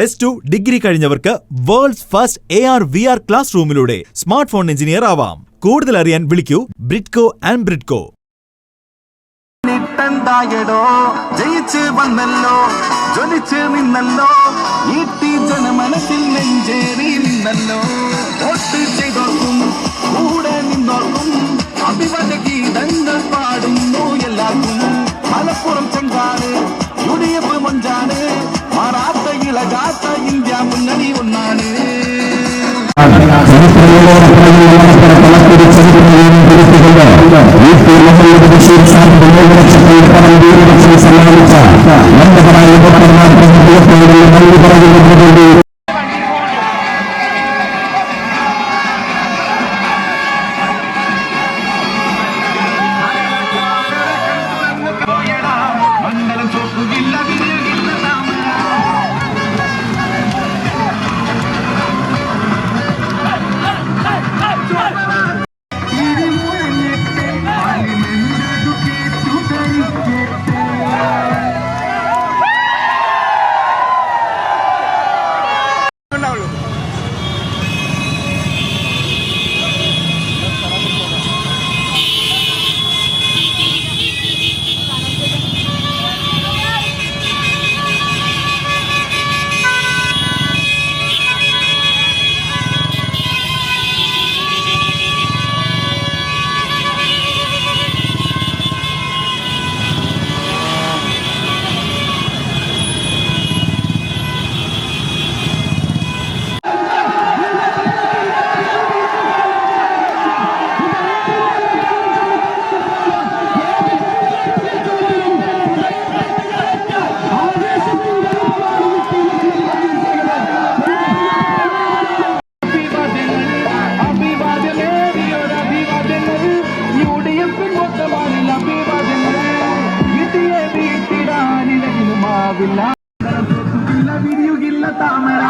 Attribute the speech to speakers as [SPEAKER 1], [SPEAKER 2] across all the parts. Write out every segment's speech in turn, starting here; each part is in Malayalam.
[SPEAKER 1] +2 ഡിഗ്രി കഴിഞ്ഞവർക്ക് വേൾഡ്സ് ഫസ്റ്റ് AR/VR ക്ലാസ് റൂമിലൂടെ സ്മാർട്ട് ഫോൺ എഞ്ചിനീയർ ആവാം. കൂടുതൽ അറിയാൻ വിളിക്കൂ ബ്രിഡ്കോ ആൻഡ് ബ്രിഡ്കോ.
[SPEAKER 2] ജയിച്ച് വന്നല്ലോ, ജ്വലിച്ച് നിന്നല്ലോ, ഈട്ടി ജനമനത്തിൽ നെഞ്ചേറി നിന്നല്ലോ. വോട്ട് ചെയ്തോർക്കും കൂടെ നിന്നോർക്കും അഭിവാദ്യ ഗീതങ്ങൾ പാടുന്നു എല്ലാവർക്കും. മലപ്പുറം ചെങ്കാണ്, UDF മൊഞ്ചാണ്, മാറാത്ത ഇളകാത്ത ഇന്ത്യ മുന്നണി ഒന്നാണ്. വിരിയുകില്ല താമര.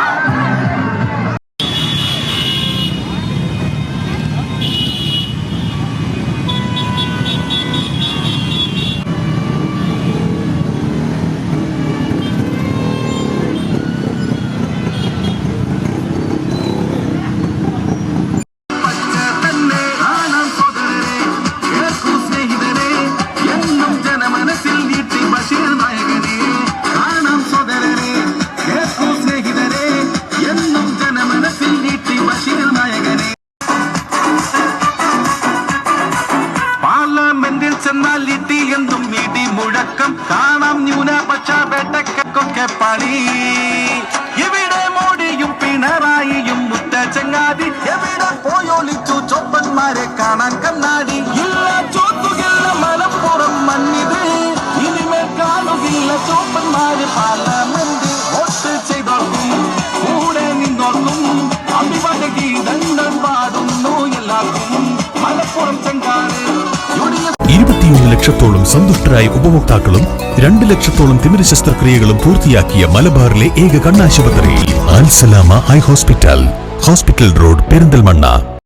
[SPEAKER 2] മുഴക്കം കാണാം ന്യൂനപക്ഷ വേട്ടക്കൊക്കെ പണി. ഇവിടെ മോഡിയും പിണറായിയും മുത്ത ചങ്ങാതി, എവിടെ പോയൊളിച്ചു ചോപ്പന്മാരെ കാണാൻ കണ്ണാടി. ഇല്ല ചോത്തുകില്ല മലപ്പുറം മണ്ണിത്, ഇനിമേൽ കാണുകില്ല ചോപ്പന്മാര് പാർലമെന്റ്. വോട്ട് ചെയ്തോർക്കും കൂടെ നിന്നോർക്കും അഭിവാദ്യ ഗീതങ്ങൾ പാടുന്നു എല്ലാവർക്കും. മലപ്പുറം ചെങ്കാട്
[SPEAKER 3] 21 ലക്ഷത്തോളം സന്തുഷ്ടരായ ഉപഭോക്താക്കളും 2 ലക്ഷത്തോളം തിമിര ശസ്ത്രക്രിയകളും പൂർത്തിയാക്കിയ മലബാറിലെ ഏക കണ്ണാശുപത്രി Al Salama eye hospital, hospital road, Perinthalmanna.